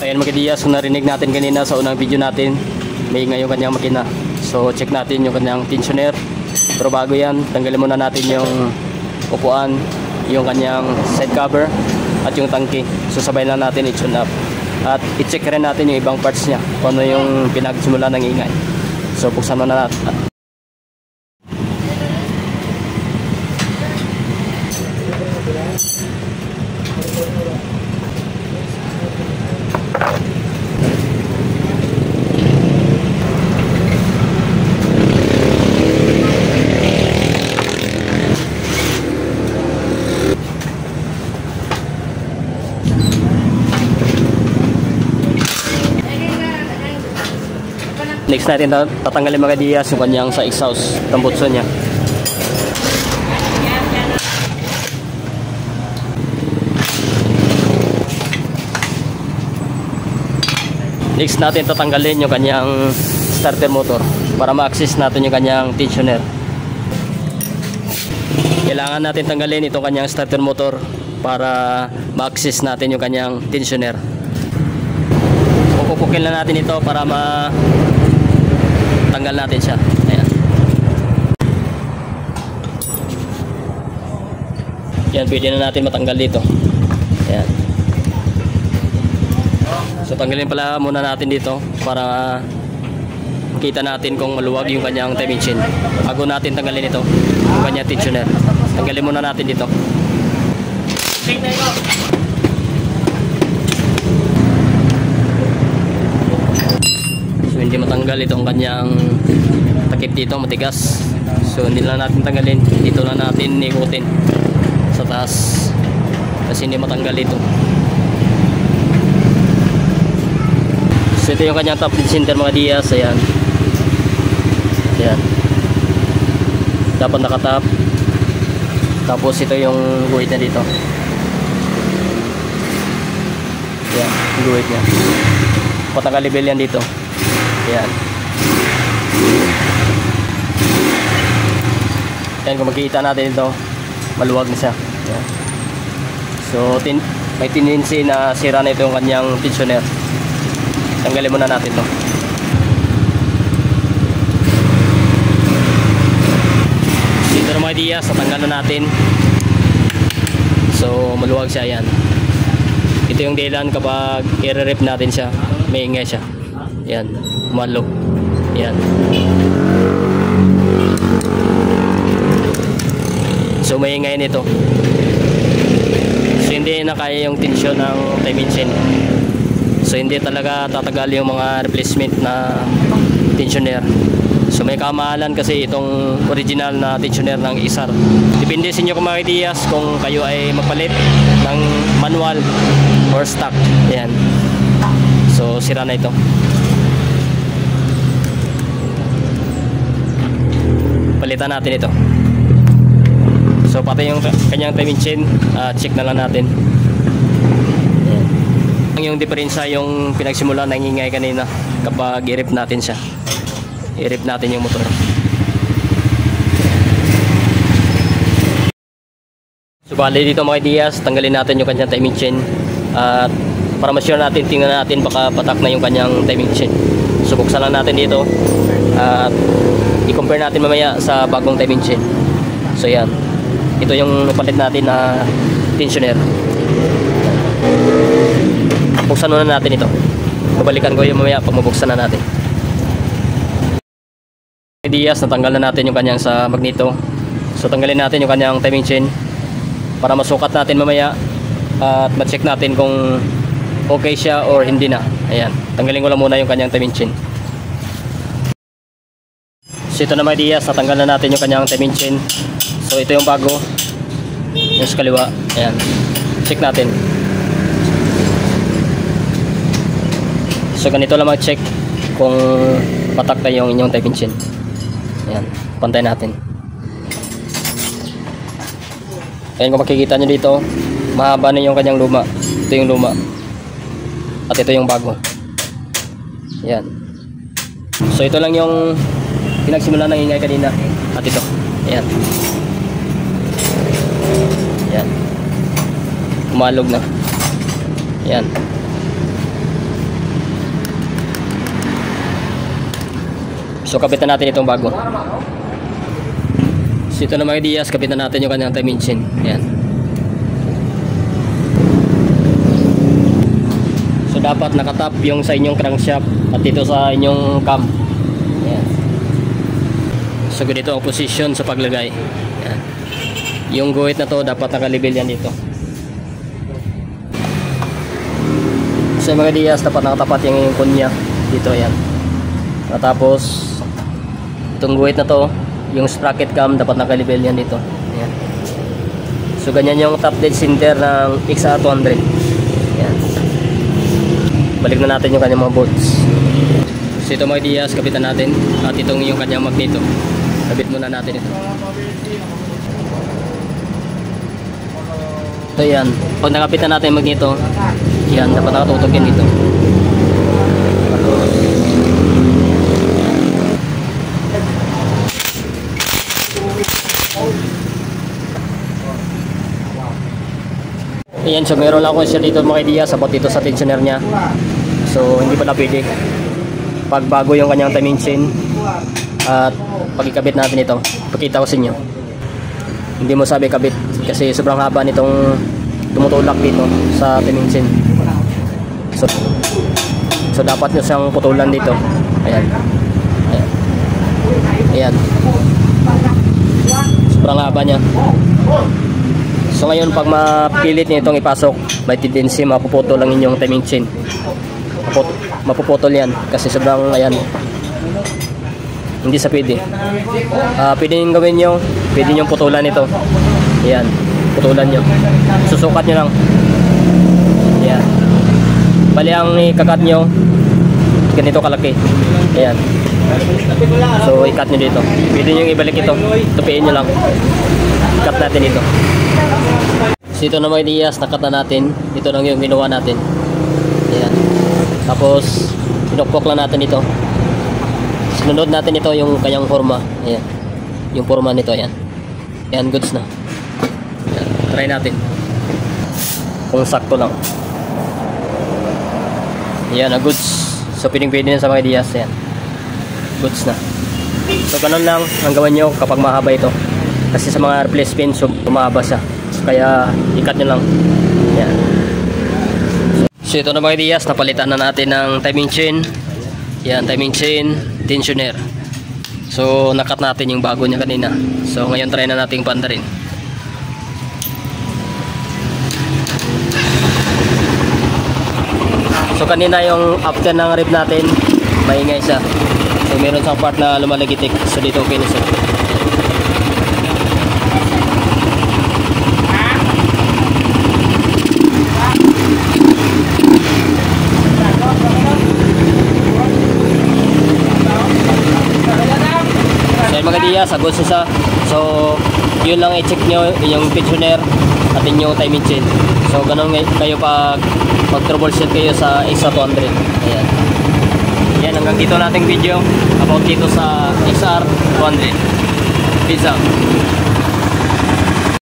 Ayan mga Diyas, kung narinig natin kanina sa unang video natin, may ingay yung kanyang makina. So check natin yung kanyang tensioner. Pero bago yan, tanggalin muna natin yung upuan, yung kanyang side cover at yung tangke. So sabay lang natin i-tune up. At i-check rin natin yung ibang parts niya, kung ano yung pinagsimula ng ingay. So buksan muna natin. Next natin tatanggalin mga Diyas yung kanyang sa exhaust tambutso niya. Next natin tatanggalin yung kanyang starter motor para ma-access natin yung kanyang tensioner. Kailangan natin tanggalin itong kanyang starter motor para ma-access natin yung kanyang tensioner. Pupukin lang natin ito para tanggal natin siya. Ayan. Yan, pwede na natin matanggal dito. Ayan. So tanggalin pala muna natin dito para makita natin kung maluwag yung kanyang timing chain. Bago natin tanggalin ito, yung kanyang tensioner. Tanggalin muna natin dito. So hindi matanggal itong kanyang takip dito, matigas. So hindi lang natin tanggalin, dito lang natin ikutin sa taas kasi hindi matanggal ito. So ito yung kanyang top dead center mga Diyas. Ayan. Ayan. Dapat nakatap. Tapos ito yung guhit na dito. Ayan, yung guhit nya. Pataka-level yan dito. Ayan. Ayan, kung makikita natin ito, maluwag na siya. Ayan. So may tendency na sira na ito yung kanyang tensioner. Tanggalin muna natin ito. Dito na mga Diyas, natanggal na natin. So maluwag siya. Ayan. Ito yung dahilan kapag i-rep natin siya, may ingay siya. Ayan, malog. Ayan. So may ingay nito. So hindi na kaya yung tensyon ng timing chain. So hindi talaga tatagal yung mga replacement na tensioner. So may kamahalan kasi itong original na tensioner ng ISAR. Depende sa inyo kung mga Diyas kung kayo ay magpalit ng manual or stock. Ayan. So sira na ito. Palitan natin ito. So pati yung kanyang timing chain, check na lang natin. Yung diferensya yung pinagsimula ng ingay kanina kapag i-rip natin siya. I-rip natin yung motor. So bali dito mga Diyas, tanggalin natin yung kanyang timing chain at para ma-sure natin, tingnan natin baka patak na yung kanyang timing chain. So buksan lang natin dito at i-compare natin mamaya sa bagong timing chain. So yan, ito yung palit natin na tensioner. Buksan muna natin ito. Babalikan ko yung mamaya pag mabuksan na natin. Diyas, natanggal na natin yung kanyang sa magneto. So tanggalin natin yung kanyang timing chain para masukat natin mamaya at ma-check natin kung okay siya or hindi na. Ayan, tanggalin ko lang muna yung kanyang timing chain. So ito na mga Diyas, natanggal na natin yung kanyang timing chain. So ito yung bago, yung sa kaliwa. Ayan, check natin. So ganito lang mag-check kung patak na yung inyong timing chain. Ayan, pantay natin. Ayan, kung makikita nyo dito, mahaba na yung kanyang luma. Ito yung luma at ito yung bago. Ayan. So ito lang yung pinagsimula ng ingay kanina. At ito, ayan. Ayan, umalog na. Ayan. So kapitan natin itong bago. So ito na mga Diaz, kapitan natin yung kanyang timing chain. Ayan. So dapat nakatap yung sa inyong crankshaft at dito sa inyong cam. Ayan. So ganito ang position sa paglagay. Ayan. Yung guhit na to dapat nakalibel yan dito. So mga Diaz, dapat nakatapat yung kunya dito. Ayan. Tapos itong guhit na to, yung sprocket cam dapat nakalibel yan dito. Ayan. So ganyan yung top dead center ng XR200. Ayan. Balik na natin yung kanyang mga bolts. So ito mga Diaz, kapitan natin. At itong yung kanyang magneto, kabit muna natin ito. So yan, pag nakapitan natin yung magneto, yan, dapat nakatutok yan dito. Ayan, so meron lang ako siya dito mga Diaz, sabot dito sa tensioner niya. So hindi pala pwede pag bago yung kanyang timing chain. At pag ikabit natin ito, pakita ko sa inyo, hindi mo sabi kabit kasi sobrang haba nitong tumutulak dito sa timing chain. So dapat nyo siyang putulan dito. Ayan. Ayan. Ayan. Sobrang haba niya. So ngayon pag mapilit niyo itong ipasok, may tendency mapuputol lang inyong timing chain. Mapuputol yan kasi sobrang, ayan, hindi sa pwede. Pwede nyo gawin nyo, pwede nyo putulan ito. Ayan, putulan nyo. Susukat nyo lang. Ayan. Bali ang ikakat nyo, ganito kalaki. Ayan. So ikat nyo dito. Pwede nyo ibalik ito, tupiin nyo lang. Ikat natin ito. So ito na mga Diaz, nakat na natin. Ito lang yung ginawa natin. Ayan. Tapos pinukpok lang natin ito. Sinunod natin ito yung kanyang forma. Ayan. Yung forma nito, ayan. Ayan, goods na. Ayan. Try natin kung sakto lang. Ayan, goods. So pwede na sa mga Diaz. Ayan, goods na. So ganun lang ang gawin nyo kapag mahaba ito. Kasi sa mga replacement, so mahaba siya. Kaya ikat nyo lang. Ayan. So ito na mga Diaz, napalitan na natin ng timing chain. Yan, timing chain, tensioner. So nakat natin yung bago niya kanina. So ngayon try na natin panda rin. So kanina yung after ng rib natin, maingay siya. So meron sa part na lumalagitik. So dito okay na siya. Mga Diaz, agos siya. So yun lang i-check nyo yung tensioner at yung timing chain. So ganun kayo pag mag-troubleshoot kayo sa XR200. Ayan. Yan, hanggang dito nating video about dito sa XR200. Peace out.